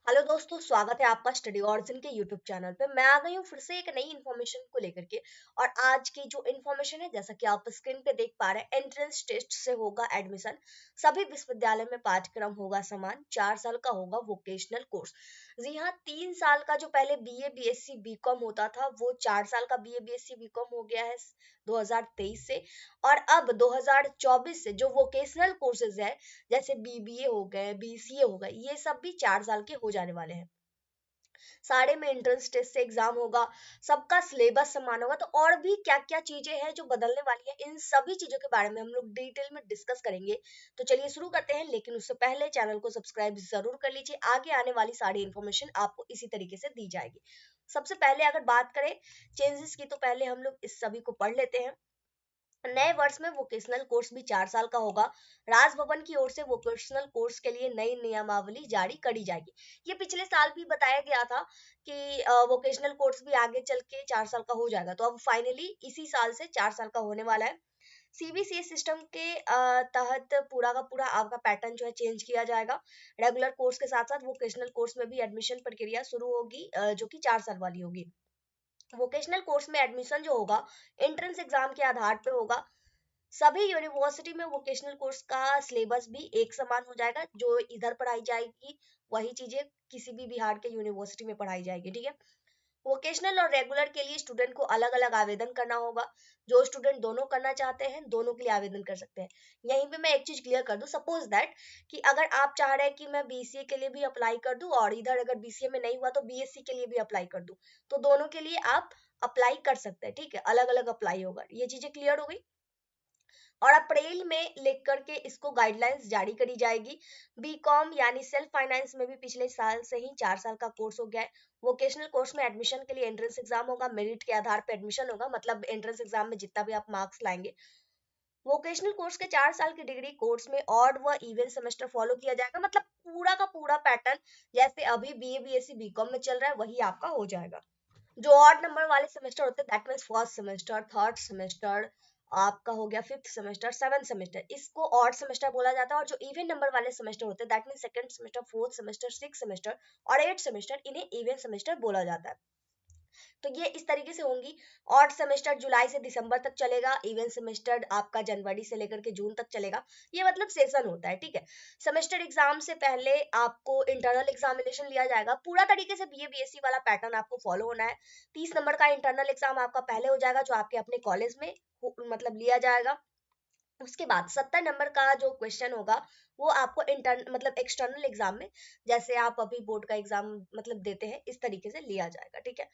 Hello दोस्तों, स्वागत है आपका स्टडी ऑरिजिन के यूट्यूब चैनल पे। मैं आ गई हूँ फिर से एक नई इन्फॉर्मेशन को लेकर के। और आज की जो इन्फॉर्मेशन है, जैसा कि आप स्क्रीन पे देख पा रहे हैं, एंट्रेंस टेस्ट से होगा एडमिशन। सभी विश्वविद्यालय में पाठ्यक्रम होगा समान, 4 साल का होगा वोकेशनल कोर्स। जी हाँ, 3 साल का जो पहले बीए बीएससी बीकॉम होता था, वो 4 साल का बीए बीएससी बीकॉम हो गया है 2023 से। और अब 2024 से जो वोकेशनल कोर्सेज है, जैसे बीबीए हो गए, बीसीए हो गए, ये सब भी 4 साल के हो जाने वाले हैं। सारे में एंट्रेंस टेस्ट से एग्जाम होगा, सबका सिलेबस समान होगा। तो और भी क्या क्या चीजें हैं जो बदलने वाली है, इन सभी चीजों के बारे में हम लोग डिटेल में डिस्कस करेंगे। तो चलिए शुरू करते हैं, लेकिन उससे पहले चैनल को सब्सक्राइब जरूर कर लीजिए। आगे आने वाली सारी इन्फॉर्मेशन आपको इसी तरीके से दी जाएगी। सबसे पहले अगर बात करें चेंजेस की, तो पहले हम लोग इस सभी को पढ़ लेते हैं। नए वर्ष में वोकेशनल कोर्स भी 4 साल का होगा। राजभवन की ओर से वोकेशनल कोर्स के लिए नई नियमावली जारी करी जाएगी। ये पिछले साल भी बताया गया था कि वोकेशनल कोर्स भी आगे चल के 4 साल का हो जाएगा, तो अब फाइनली इसी साल से 4 साल का होने वाला है। सीबीसीएस सिस्टम के तहत पूरा का पूरा आपका पैटर्न जो है चेंज किया जाएगा। रेगुलर कोर्स के साथ साथ वोकेशनल कोर्स में भी एडमिशन प्रक्रिया शुरू होगी, जो कि 4 साल वाली होगी। वोकेशनल कोर्स में एडमिशन जो होगा, एंट्रेंस एग्जाम के आधार पे होगा। सभी यूनिवर्सिटी में वोकेशनल कोर्स का सिलेबस भी एक समान हो जाएगा। जो इधर पढ़ाई जाएगी, वही चीजें किसी भी बिहार के यूनिवर्सिटी में पढ़ाई जाएगी, ठीक है। वोकेशनल और रेगुलर के लिए स्टूडेंट को अलग अलग आवेदन करना होगा। जो स्टूडेंट दोनों करना चाहते हैं, दोनों के लिए आवेदन कर सकते हैं। यहीं पे मैं एक चीज क्लियर कर दूं, सपोज दैट कि अगर आप चाह रहे हैं कि मैं बीसीए के लिए भी अप्लाई कर दूं, और इधर अगर बीसीए में नहीं हुआ तो बीएससी के लिए भी अप्लाई कर दूं, तो दोनों के लिए आप अप्लाई कर सकते हैं, ठीक है। अलग अलग अप्लाई होगा। ये चीजें क्लियर हो गई। और अप्रैल में लेकर के इसको गाइडलाइंस जारी करी जाएगी। बीकॉम यानी सेल्फ फाइनेंस में भी पिछले साल से ही 4 साल का कोर्स हो गया है। वोकेशनल कोर्स में एडमिशन के लिए एंट्रेंस एग्जाम होगा, मेरिट के आधार पर एडमिशन होगा, मतलब एंट्रेंस एग्जाम में जितना भी आप मार्क्स लाएंगे। वोकेशनल कोर्स के 4 साल की डिग्री कोर्स में ऑड व इवन सेमेस्टर फॉलो किया जाएगा, मतलब पूरा का पूरा पैटर्न जैसे अभी बीए बीएससी बीकॉम में चल रहा है, वही आपका हो जाएगा। जो ऑड नंबर वाले सेमेस्टर होते हैं, that means first semester, third semester, आपका हो गया फिफ्थ सेमेस्टर, सेवंथ सेमेस्टर, इसको ऑड सेमेस्टर बोला जाता है। और जो इवन नंबर वाले सेमेस्टर होते हैं, that means second semester, fourth semester, six semester और एट सेमेस्टर, इन्हें इवन सेमेस्टर बोला जाता है। तो ये इस तरीके से होंगी। ऑड सेमेस्टर जुलाई से दिसंबर तक चलेगा, इवन सेमेस्टर आपका जनवरी से लेकर के जून तक चलेगा। ये मतलब सेशन होता है, ठीक है। सेमेस्टर एग्जाम से पहले आपको इंटरनल एग्जामिनेशन लिया जाएगा। पूरा तरीके से बीए बीएससी वाला पैटर्न आपको फॉलो होना है। 30 नंबर का इंटरनल एग्जाम आपका पहले हो जाएगा, जो आपके अपने कॉलेज में मतलब लिया जाएगा। उसके बाद 70 नंबर का जो क्वेश्चन होगा, वो आपको इंटर्न मतलब एक्सटर्नल एग्जाम में, जैसे आप अभी बोर्ड का एग्जाम मतलब देते हैं, इस तरीके से लिया जाएगा, ठीक है।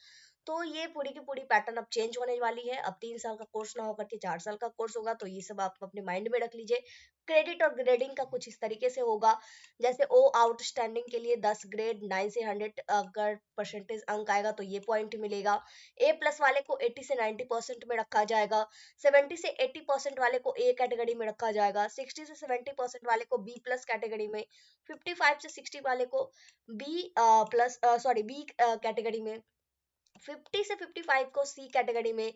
तो ये पूरी की पूरी पैटर्न अब चेंज होने वाली है। अब 3 साल का कोर्स ना होकर के 4 साल का कोर्स होगा। तो ये सब आप अपने माइंड में रख लीजिए। क्रेडिट और ग्रेडिंग का कुछ इस तरीके से होगा। जैसे ओ आउटस्टैंडिंग के लिए 10 ग्रेड, 9 से 100 अगर परसेंटेज अंक आएगा तो ये पॉइंट मिलेगा। ए प्लस वाले को 80 से 90% में रखा जाएगा। 70 से 80% वाले को ए कैटेगरी में रखा जाएगा। 60 से 70% वाले को बी प्लस कैटेगरी में। 55 से 60 वाले को B plus sorry B category में। 50 से 55 को सी कैटेगरी में।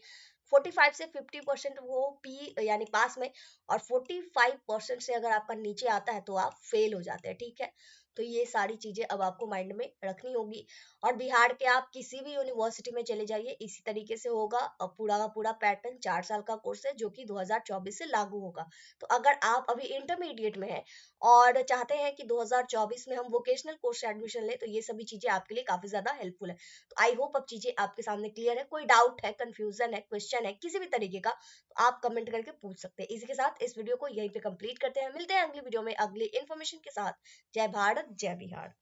45 से 50% वो पी यानी पास में। और 45% से अगर आपका नीचे आता है तो आप फेल हो जाते हैं, ठीक है। तो ये सारी चीजें अब आपको माइंड में रखनी होगी। और बिहार के आप किसी भी यूनिवर्सिटी में चले जाइए, इसी तरीके से होगा। अब पूरा का पूरा पैटर्न 4 साल का कोर्स है, जो कि 2024 से लागू होगा। तो अगर आप अभी इंटरमीडिएट में हैं और चाहते हैं कि 2024 में हम वोकेशनल कोर्स से एडमिशन लें, तो ये सभी चीजें आपके लिए काफी ज्यादा हेल्पफुल है। तो आई होप अब चीजें आपके सामने क्लियर है। कोई डाउट है, कंफ्यूजन है, क्वेश्चन है किसी भी तरीके का, तो आप कमेंट करके पूछ सकते हैं। इसी के साथ इस वीडियो को यहीं पे कंप्लीट करते हैं। मिलते हैं अगली वीडियो में अगली इन्फॉर्मेशन के साथ। जय भारत, जय बिहार।